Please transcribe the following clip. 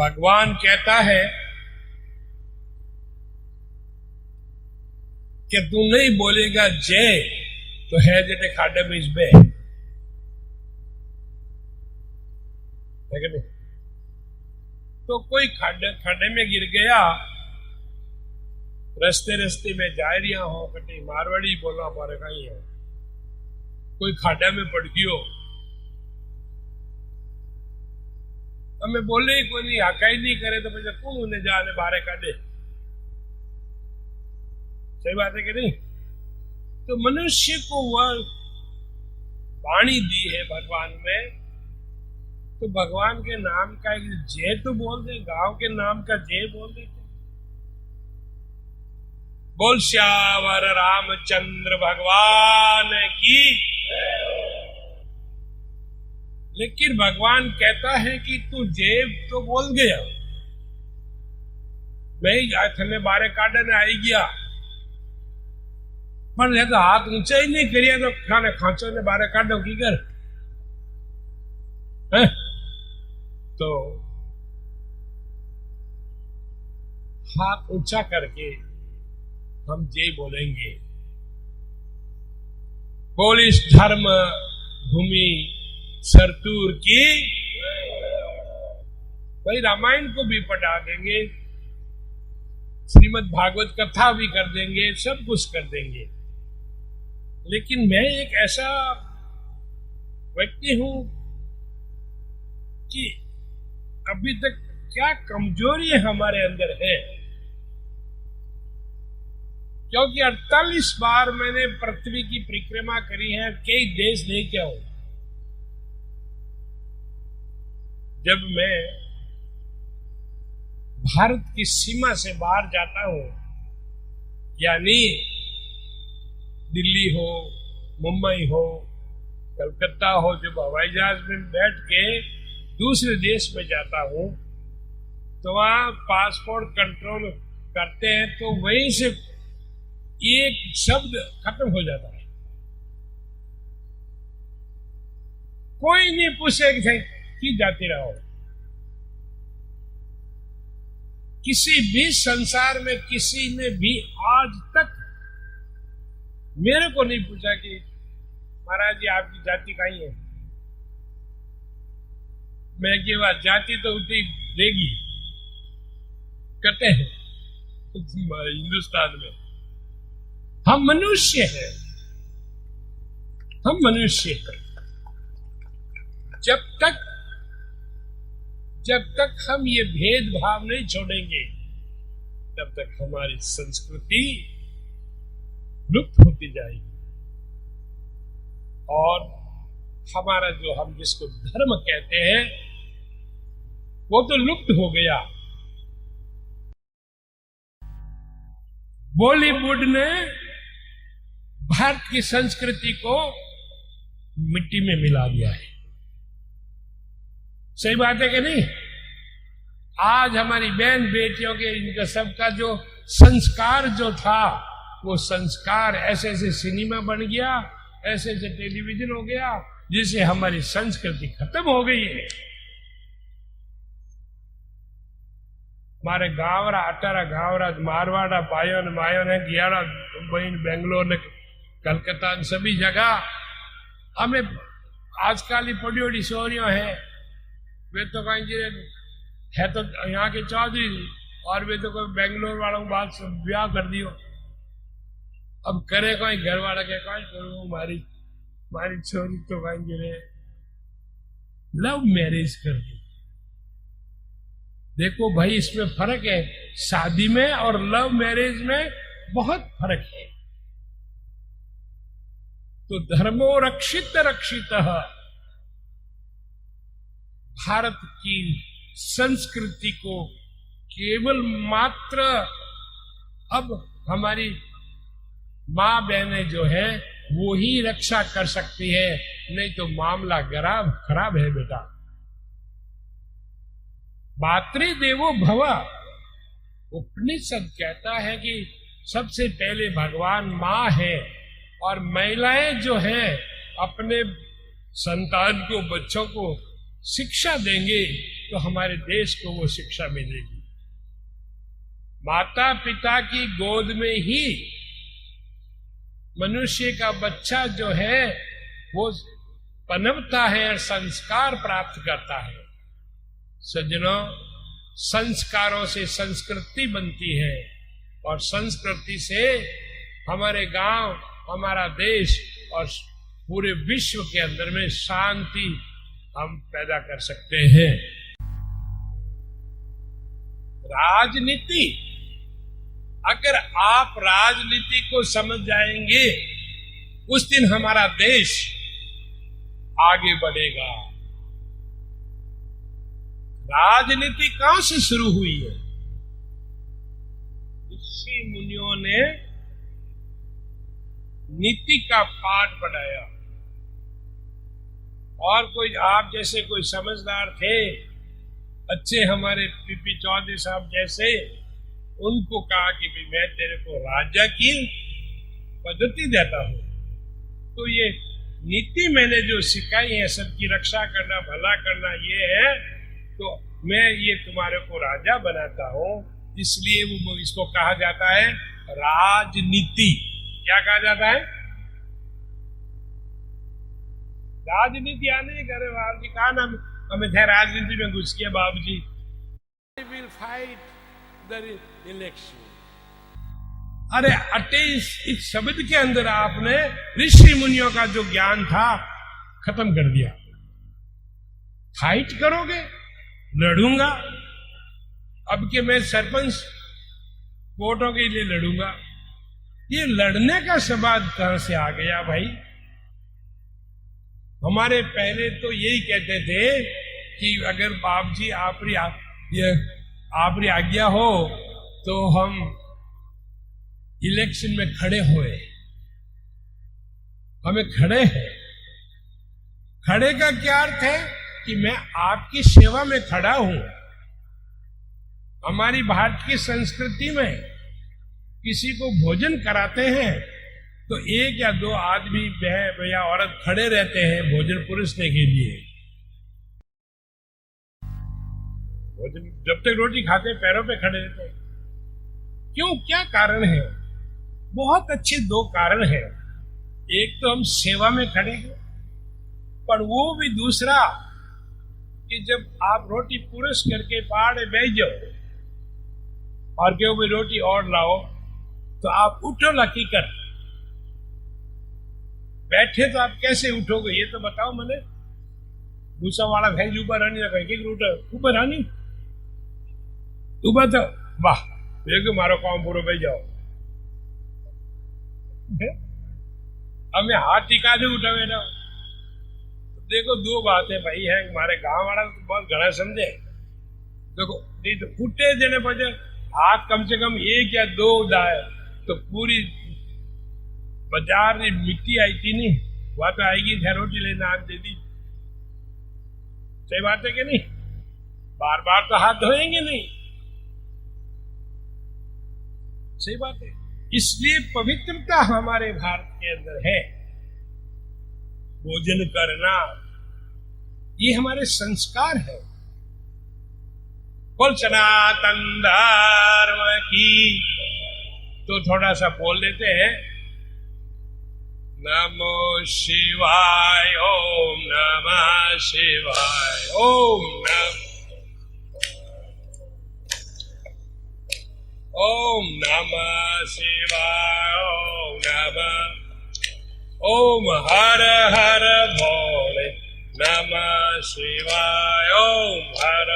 भगवान कहता है कि तू नहीं बोलेगा जय तो है जेटे खाडे में इसबे है कि नहीं? तो कोई खाडे में गिर गया, रस्ते में जा रहा हो, कटी मारवाड़ी बोलना पारे कहीं है, कोई खाडा में पड़ गयो, हमें बोले ही कोई नहीं, आका ही नहीं करे तो फिर कौन उन्हें जाने बाहर काटे। सही बात है कि नहीं? तो मनुष्य को वह वाणी दी है भगवान में, तो भगवान के नाम का एक जय तो बोल दे, गांव के नाम का जय बोल दे। बोल श्यावर रामचंद्र भगवान की। लेकिन भगवान कहता है कि तू जय तो बोल गया, मैं ही थने बारे काटने आई गया, पर तो हाथ ऊंचा ही नहीं करिया तो खाने खांचो ने बारे काटो की कर है? तो हाथ ऊंचा करके हम जय बोलेंगे। पुलिस धर्म भूमि सरतूर की। भाई रामायण को भी पढ़ा देंगे, श्रीमद् भागवत कथा भी कर देंगे, सब कुछ कर देंगे। लेकिन मैं एक ऐसा व्यक्ति हूं कि अभी तक क्या कमजोरी हमारे अंदर है, क्योंकि 48 बार मैंने पृथ्वी की परिक्रमा करी है, कई देश नहीं क्या हूं। जब मैं भारत की सीमा से बाहर जाता हूं, यानी दिल्ली हो, मुंबई हो, कलकत्ता हो, जब हवाई जहाज में बैठ के दूसरे देश में जाता हूं, तो वहां पासपोर्ट कंट्रोल करते हैं, तो वहीं से एक शब्द खत्म हो जाता है। कोई नहीं पूछे कि जाते रहो। किसी भी संसार में किसी ने भी आज तक मेरे को नहीं पूछा कि महाराज जी आपकी जाति कहीं है। मैं केवल जाति तो उतनी देगी कहते हैं हिंदुस्तान में। हम मनुष्य हैं, हम मनुष्य हैं। जब तक हम ये भेदभाव नहीं छोड़ेंगे, तब तक हमारी संस्कृति लुप्त होती जाएगी। और हमारा जो हम जिसको धर्म कहते हैं वो तो लुप्त हो गया। बॉलीवुड ने भारत की संस्कृति को मिट्टी में मिला दिया है। सही बात है कि नहीं? आज हमारी बहन बेटियों के इनका सबका जो संस्कार जो था, वो संस्कार ऐसे ऐसे सिनेमा बन गया, ऐसे ऐसे टेलीविजन हो गया, जिससे हमारी संस्कृति खत्म हो गई है। हमारे गावरा अटारा गावरा मारवाड़ा पायो ने मायो ने गियारा मुंबई बेंगलोर ने कलकत्ता ने सभी जगह हमें आजकल ही पड़ी बड़ी सोरियों है। वे तो कहीं है तो यहाँ के चौधरी, और वे तो कोई बेंगलोर वालों के बाद ब्याह कर दियो। अब करे कोई घर वाला के कौन करूँ, मारी छोरी तो कहीं लव मैरिज कर दी। देखो भाई, इसमें फर्क है, शादी में और लव मैरिज में बहुत फर्क है। तो धर्मो रक्षित रक्षितः, भारत की संस्कृति को केवल मात्र अब हमारी मां बहनें जो है वो ही रक्षा कर सकती है, नहीं तो मामला खराब है बेटा। मातृदेवो भव, उपनिषद कहता है कि सबसे पहले भगवान मां है, और महिलाएं जो है अपने संतान को, बच्चों को शिक्षा देंगे तो हमारे देश को वो शिक्षा मिलेगी। माता पिता की गोद में ही मनुष्य का बच्चा जो है वो पनपता है और संस्कार प्राप्त करता है। सज्जनों, संस्कारों से संस्कृति बनती है और संस्कृति से हमारे गांव, हमारा देश और पूरे विश्व के अंदर में शांति हम पैदा कर सकते हैं। राजनीति, अगर आप राजनीति को समझ जाएंगे उस दिन हमारा देश आगे बढ़ेगा। राजनीति कहां से शुरू हुई है? ऋषि मुनियों ने नीति का पाठ पढ़ाया और कोई आप जैसे कोई समझदार थे, अच्छे हमारे पीपी चौधरी साहब जैसे, उनको कहा कि भाई मैं तेरे को राजा की पद्धति देता हूं, तो ये नीति मैंने जो सिखाई है सबकी रक्षा करना, भला करना, ये है, तो मैं ये तुम्हारे को राजा बनाता हूं। इसलिए वो इसको कहा जाता है राजनीति। क्या कहा जाता है? राजनीति आने करे बाबू जी, कहा ना हमें थे राजनीति में घुस किया बाबू जी। Will fight the election. अरे अटे इस शब्द के अंदर आपने ऋषि मुनियों का जो ज्ञान था खत्म कर दिया। फाइट करोगे? लड़ूंगा। अब के मैं सरपंच वोटों के लिए लड़ूंगा। ये लड़ने का शब्द कहां से आ गया भाई? हमारे पहले तो यही कहते थे कि अगर बाप जी आपकी आज्ञा हो तो हम इलेक्शन में खड़े होए। हमें खड़े हैं। खड़े का क्या अर्थ है? कि मैं आपकी सेवा में खड़ा हूं। हमारी भारत की संस्कृति में किसी को भोजन कराते हैं तो एक या दो आदमी या औरत खड़े रहते हैं भोजन परोसने के लिए। भोजन जब तक रोटी खाते पैरों पे खड़े रहते हैं। क्यों? क्या कारण है? बहुत अच्छे दो कारण हैं। एक तो हम सेवा में खड़े हैं, पर वो भी दूसरा कि जब आप रोटी पुरुष करके पहाड़े बैठ जाओ और क्यों भी रोटी और लाओ तो आप उठो लकी कर। बैठे तो आप कैसे उठोगे ये तो बताओ मैंने। भूसा वाला भैंस ऊपर आनी ऊपर आनी ऊपर तो वाह देखो मारो काम पूरा बैठ जाओ। हमें हाथ टिका दे उठा बेटा। तो देखो दो बातें भाई है। हमारे गांव वाला तो बहुत घना समझे। देखो नहीं तो उठे देने पर हाथ कम से कम एक या दो उठाए तो पूरी बाजार में मिट्टी आई थी नहीं, वहां तो आएगी रोटी लेना हाथ दे दी। सही बात है कि नहीं? बार बार तो हाथ धोएंगे नहीं। सही बात है। इसलिए पवित्रता हमारे भारत के अंदर है। भोजन करना ये हमारे संस्कार है। बोल सनातन धर्म की। तो थोड़ा सा बोल लेते हैं। नमो शिवाय ओम नमः शिवाय ओम नमः शिवाय ओम नमः ओम हर हर भोले नमः शिवाय ओम हर